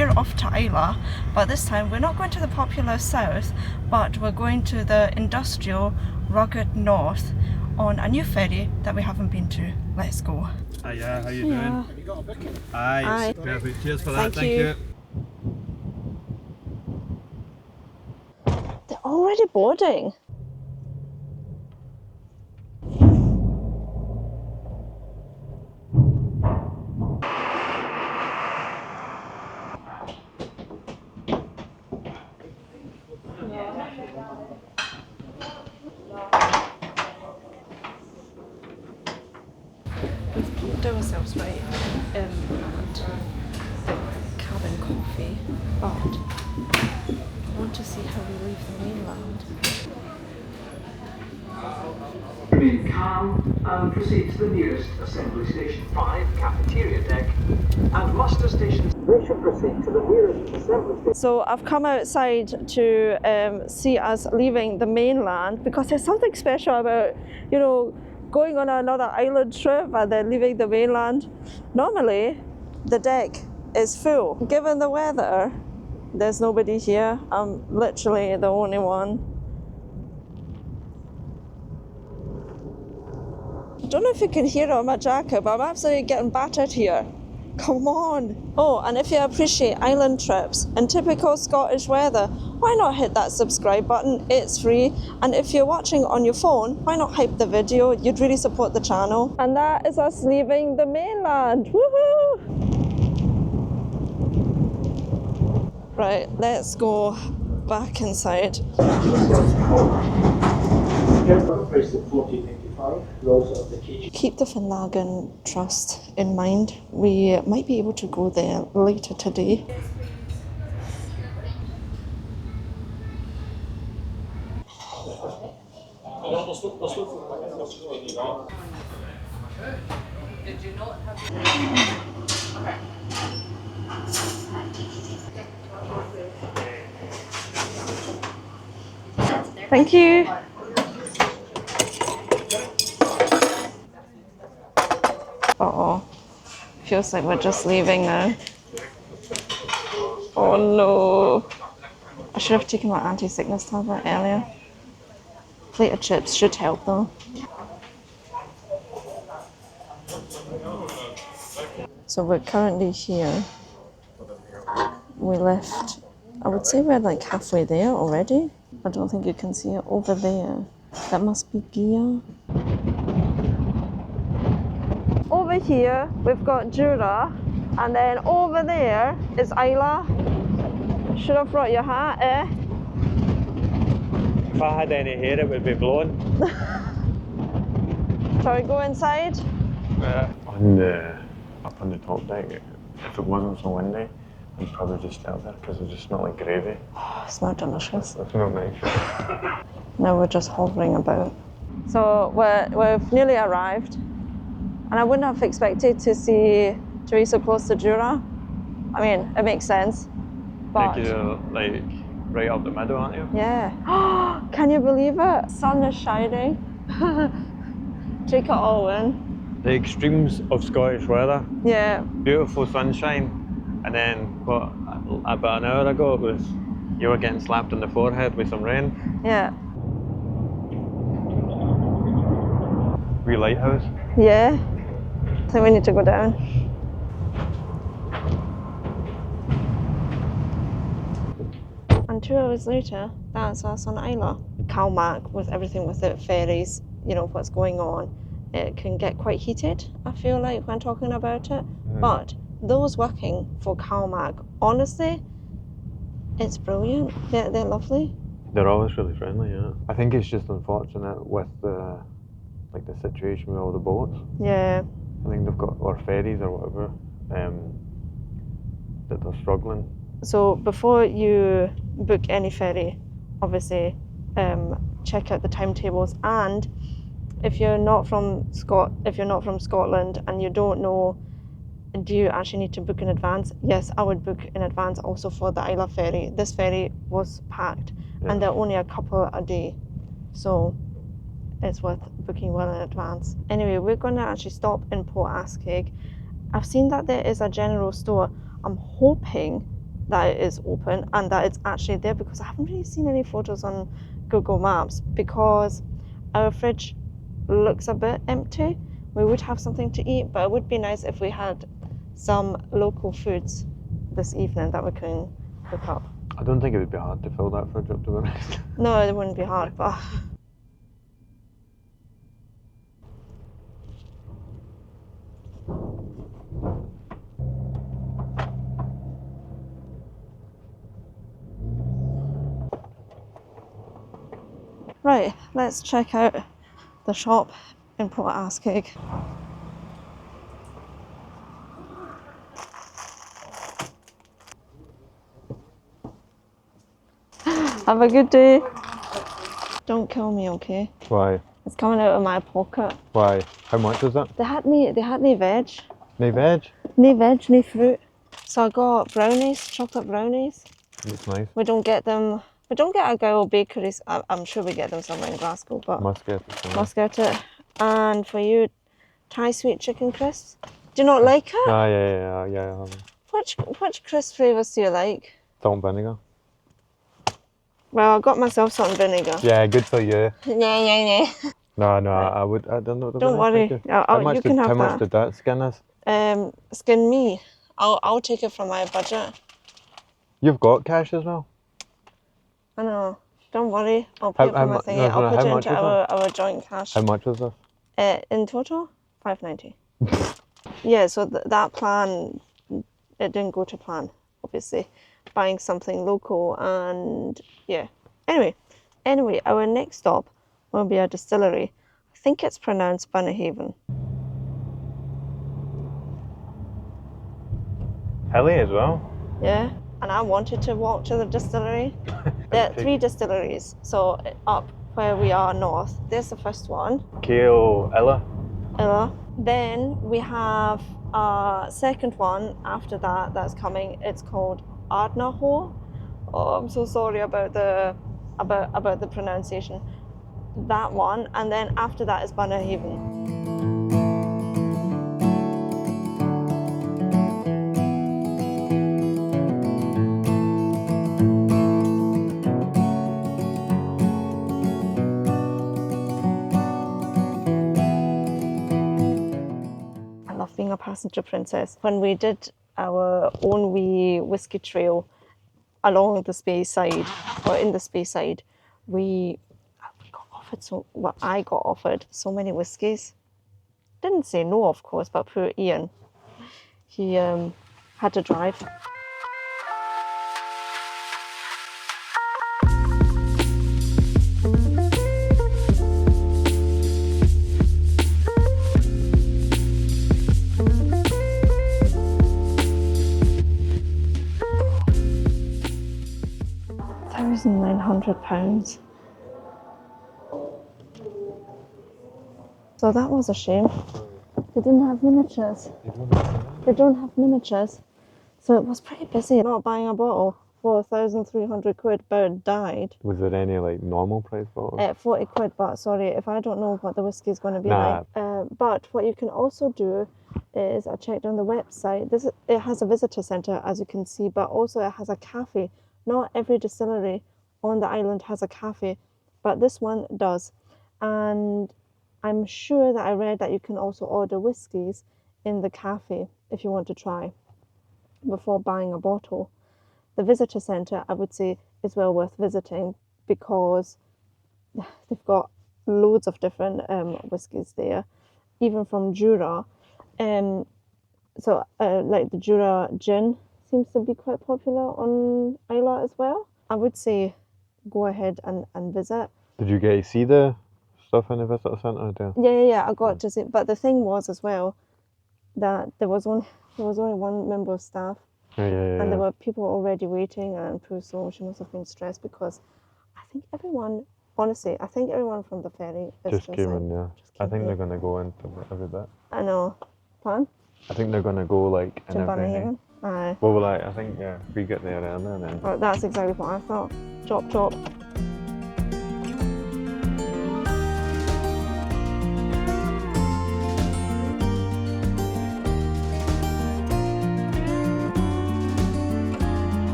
we're off to Islay, but this time we're not going to the popular south, but we're going to the industrial, rugged north on a new ferry that we haven't been to. Let's go. Hiya, how you doing? Have you got a booking? Aye, perfect. Cheers for that. Thank you. They're already boarding. We've booked ourselves right at the cabin coffee, but I want to see how we leave the mainland. Remain calm and proceed to the nearest assembly station. 5, cafeteria deck, and muster station. We should proceed to the nearest assembly station. So I've come outside to see us leaving the mainland, because there's something special about, you know, going on another island trip and then leaving the mainland. Normally the deck is full. Given the weather, there's nobody here. I'm literally the only one. I don't know if you can hear it on my jacket, but I'm absolutely getting battered here. Come on. Oh, and if you appreciate island trips in typical Scottish weather, why not hit that subscribe button? It's free. And if you're watching on your phone, why not hype the video? You'd really support the channel. And that is us leaving the mainland. Woohoo! Right, let's go back inside. Keep the Finlaggan Trust in mind. We might be able to go there later today. Did you not have Thank you. Uh-oh. Feels like we're just leaving now. Oh no. I should have taken my anti-sickness tablet earlier. Plate of chips should help though. So we're currently here. We left, I would say we're like halfway there already. I don't think you can see it over there. That must be Gia. Over here we've got Jura, and then over there is Islay. Should have brought your hat, eh? If I had any hair, it would be blown. Shall we go inside? Up on the top deck, if it wasn't so windy, I'd probably just stay up there because it just smelled like gravy. Oh, it smelled delicious. It smelled nice. Now we're just hovering about. So we've nearly arrived, and I wouldn't have expected to see Jura so close to Jura. I mean, it makes sense, but You're like right up the middle, aren't you? yeah. Can you believe it? Sun is shining. Take it all in. The extremes of Scottish weather. Yeah. Beautiful sunshine, and then what? About an hour ago, it was you were getting slapped in the forehead with some rain. Yeah. Wee lighthouse. Yeah. I think we need to go down. And 2 hours later, that's us on Islay. CalMac, with everything with the ferries, you know, what's going on, it can get quite heated, I feel like, when talking about it. But those working for CalMac, honestly, it's brilliant. They're lovely. They're always really friendly, yeah. I think it's just unfortunate with the situation with all the boats. Yeah. I think they've got, or ferries or whatever, that they're struggling. So before you book any ferry, obviously, check out the timetables. And if you're not from Scotland and you don't know, do you actually need to book in advance? Yes, I would book in advance also for the Islay ferry. This ferry was packed, and they're only a couple a day, so it's worth booking well in advance. Anyway, we're going to actually stop in Port Askaig. I've seen that there is a general store. I'm hoping that it is open and that it's actually there, because I haven't really seen any photos on Google Maps, because our fridge looks a bit empty. We would have something to eat, but it would be nice if we had some local foods this evening that we can cook up. I don't think it would be hard to fill that fridge up, to be honest. No, it wouldn't be hard, but right, let's check out the shop in Port Askaig. Have a good day. Don't kill me, okay? Why? It's coming out of my pocket. Why? How much was that? They had no veg. No veg? No veg, no fruit. So I got brownies, chocolate brownies. Looks nice. We don't get them. We don't get a Gowl bakeries. I'm sure we get them somewhere in Glasgow, but Must get it. somewhere. must get it. And for you, Thai sweet chicken crisps. Do you not like it? Ah, yeah. Which crisp flavours do you like? Salt and vinegar. Well, I got myself salt and vinegar. Yeah, good for you. Yeah. No, I would. I don't know. Don't worry. You You can have how that. much did that skin us? Skin me. I'll take it from my budget. You've got cash as well. I know. Don't worry. I'll pay How- it how from my mu- thingy. no, I'll no, put how it much into was our joint cash. How much was that? In total, $5.90. Yeah. So that plan, it didn't go to plan. Obviously, buying something local and yeah. Anyway, our next stop will be a distillery. I think it's pronounced Bunnahabhain. Hilly as well. Yeah, and I wanted to walk to the distillery. There are 3 distilleries. So up where we are north, there's the first one, Kale Illa. Illa. Then we have a second one after that that's coming. It's called Ardnahoe. Oh, I'm so sorry about the pronunciation. That one, and then after that is Bunnahabhain. I love being a passenger princess. When we did our own wee whiskey trail along the Spey side, or in the Spey side, I got offered so many whiskies. Didn't say no, of course, but poor Ian, he had to drive. £1,900. So that was a shame. They didn't have miniatures. They don't have miniatures. So it was pretty busy. Not buying a bottle for £1,300. Bird died. Was there any like normal price bottles? £40, but sorry if I don't know what the whiskey is going to be Nah. like. But what you can also do is, I checked on the website, it has a visitor centre, as you can see, but also it has a cafe. Not every distillery on the island has a cafe, but this one does. And I'm sure that I read that you can also order whiskies in the cafe if you want to try before buying a bottle. The visitor centre, I would say, is well worth visiting because they've got loads of different whiskies there, even from Jura. Like the Jura gin seems to be quite popular on Islay as well. I would say go ahead and visit. Did you get to see the stuff in the visitor centre there? Yeah, I got to see. But the thing was as well that there was only one member of staff, and there were people already waiting, and poor soul, she must have been stressed because I think everyone from the ferry is Just came in, yeah. I think they're going. going to go into every bit. I know. Plan? I think they're going to go like in To everything. Bunnahabhain? Aye. Well, I think, yeah, if we get there earlier then. Well, that's exactly what I thought. Chop.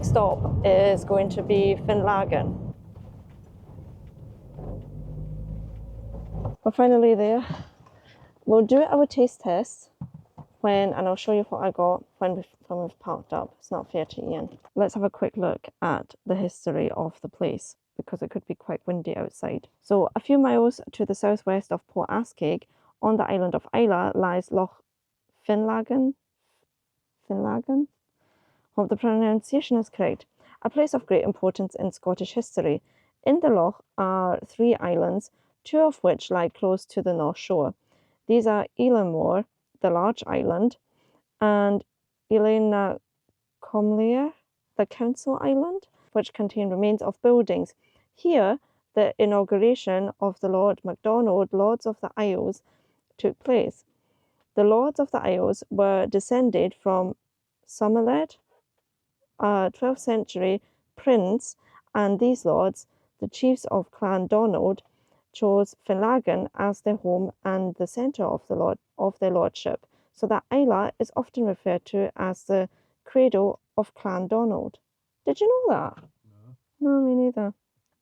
next stop is going to be Finlaggan. We're finally there. We'll do our taste test and I'll show you what I got when we've parked up. It's not fair to Ian. Let's have a quick look at the history of the place because it could be quite windy outside. So a few miles to the southwest of Port Askaig on the island of Islay lies Loch Finlaggan. Hope the pronunciation is correct. A place of great importance in Scottish history. In the loch are 3 islands, 2 of which lie close to the north shore. These are Elanmore, the large island, and Elena Comlia, the council island, which contain remains of buildings. Here, the inauguration of the Lord MacDonald, Lords of the Isles, took place. The Lords of the Isles were descended from Somerled, a 12th century prince, and these lords, the chiefs of Clan Donald, chose Finlaggan as their home and the centre of their lordship, so that Islay is often referred to as the cradle of Clan Donald. Did you know that? No, me neither.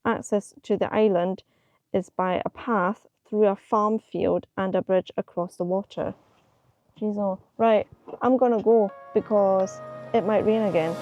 Access to the island is by a path through a farm field and a bridge across the water. Jeez, oh. Right, I'm gonna go because it might rain again.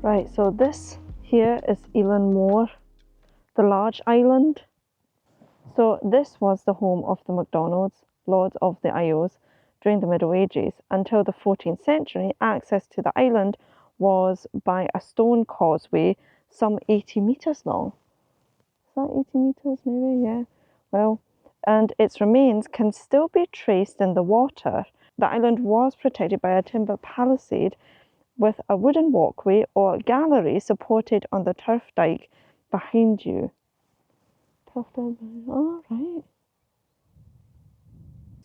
Right, so this here is Elanmore, the large island. So this was the home of the MacDonalds, Lords of the Isles, during the Middle Ages. Until the 14th century, access to the island was by a stone causeway some 80 metres long. Is that 80 metres maybe? Yeah. Well, and its remains can still be traced in the water. The island was protected by a timber palisade with a wooden walkway or gallery supported on the turf dyke behind you. All right.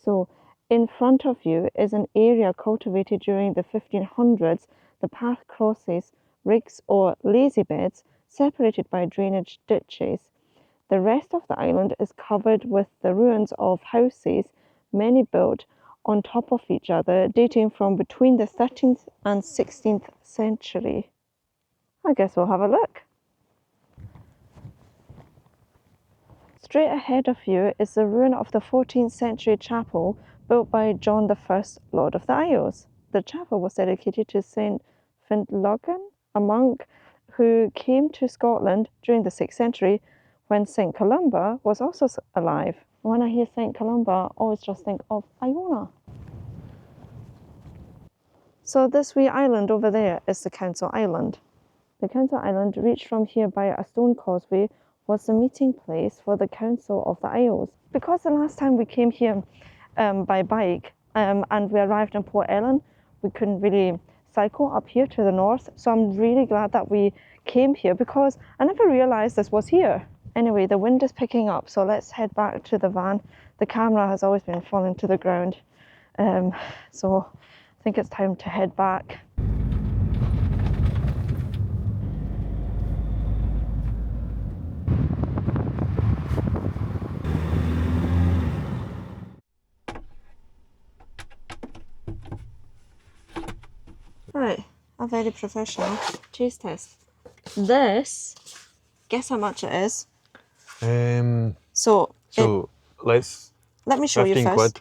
So, in front of you is an area cultivated during the 1500s. The path crosses rigs or lazy beds separated by drainage ditches. The rest of the island is covered with the ruins of houses, many built on top of each other, dating from between the 13th and 16th century. I guess we'll have a look. Straight ahead of you is the ruin of the 14th century chapel built by John I, Lord of the Isles. The chapel was dedicated to St. Finlaggan, a monk who came to Scotland during the 6th century when St. Columba was also alive. When I hear St. Columba, I always just think of Iona. So this wee island over there is the Council Island. The Council Island, reached from here by a stone causeway, was the meeting place for the Council of the Isles. Because the last time we came here by bike and we arrived in Port Ellen, we couldn't really cycle up here to the north. So I'm really glad that we came here because I never realised this was here. Anyway, the wind is picking up, so let's head back to the van. The camera has always been falling to the ground, so I think it's time to head back. Right, a very professional taste test. This, guess how much it is? Let me show you first. 15 quid.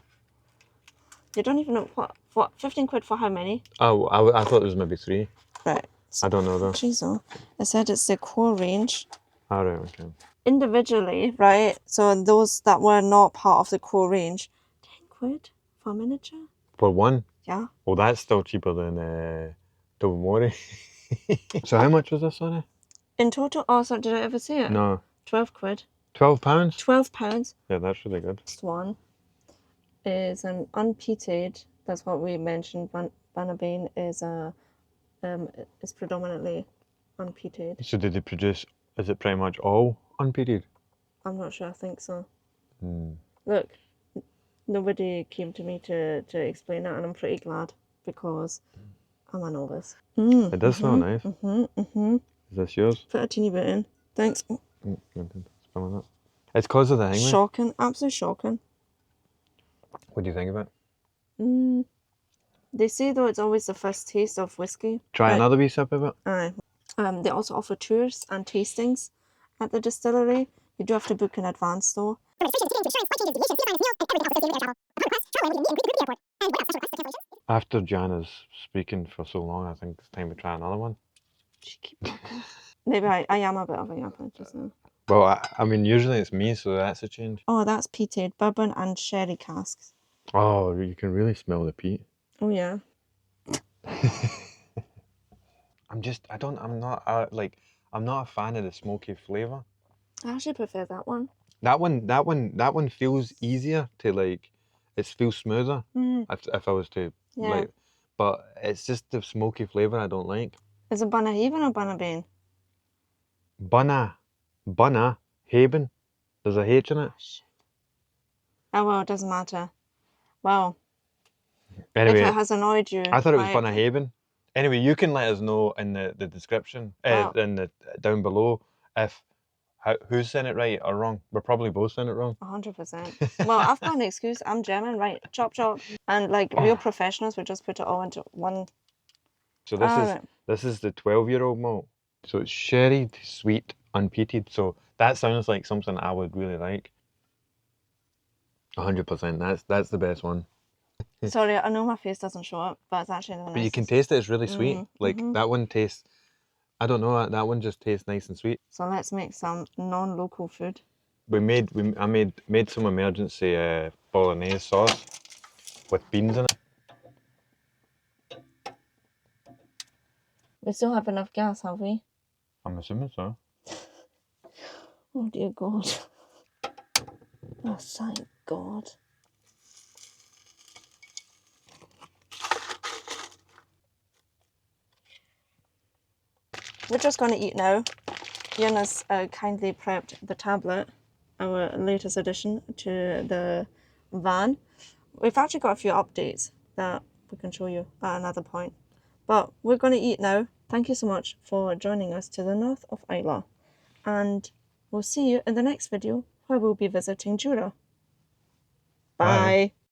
You don't even know what 15 quid for how many? Oh, I thought it was maybe 3. Right. I don't know though. Jeez, oh. I said it's the core range. All right, okay. Individually, right, so those that were not part of the core range, 10 quid for a miniature? For one? Yeah. Well, that's still cheaper than Tobermory. So how much was this, sorry? In total, oh, sorry, did I ever say it? No. 12 quid. £12? £12. Yeah, that's really good. This one is an unpeated, that's what we mentioned, Bunnahabhain is predominantly unpeated. So did they produce, is it pretty much all unpeated? I'm not sure, I think so. Hmm. Look, nobody came to me to explain that, and I'm pretty glad because I'm a novice. It does smell nice. Mm-hmm. Is this yours? Put a teeny bit in. Thanks. Spilling it. It's cause of the hangman. Shocking, absolutely shocking. What do you think of it? They say though it's always the first taste of whiskey. Try another wee sip of it. Aye. They also offer tours and tastings at the distillery. You do have to book in advance though. After Joanna's speaking for so long, I think it's time to try another one. Maybe I am a bit of a yapper just now. Well, I mean, usually it's me, so that's a change. Oh, that's peated, bourbon and sherry casks. Oh, you can really smell the peat. Oh yeah. I'm not a fan of the smoky flavour. I actually prefer that one. That one feels easier to like, it feels smoother if I was to like, but it's just the smoky flavour I don't like. Is it Bunnahabhain or Bunnahabhain? Bunnahabhain. There's a H in it. Oh well, it doesn't matter. Well, Anyway, if it has annoyed you, I thought it was Bunnahabhain. Anyway, you can let us know in the description, in the down below, if who's saying it right or wrong. We're probably both saying it wrong. 100%. Well, I've got an excuse. I'm German, right? Chop chop. And like real professionals would just put it all into one. So this is the 12-year-old malt. So it's sherried, sweet, unpeated. So that sounds like something I would really like. 100%. That's the best one. Sorry, I know my face doesn't show up, but it's actually the But you nicest. can taste it. It's really sweet. Like that one tastes. I don't know. That one just tastes nice and sweet. So let's make some non-local food. I made some emergency bolognese sauce with beans in it. We still have enough gas, have we? I'm assuming so. Oh dear God. Oh, thank God. We're just going to eat now. Joanna's kindly prepped the tablet, our latest addition to the van. We've actually got a few updates that we can show you at another point. But we're going to eat now. Thank you so much for joining us to the north of Islay. And we'll see you in the next video where we'll be visiting Jura. Bye.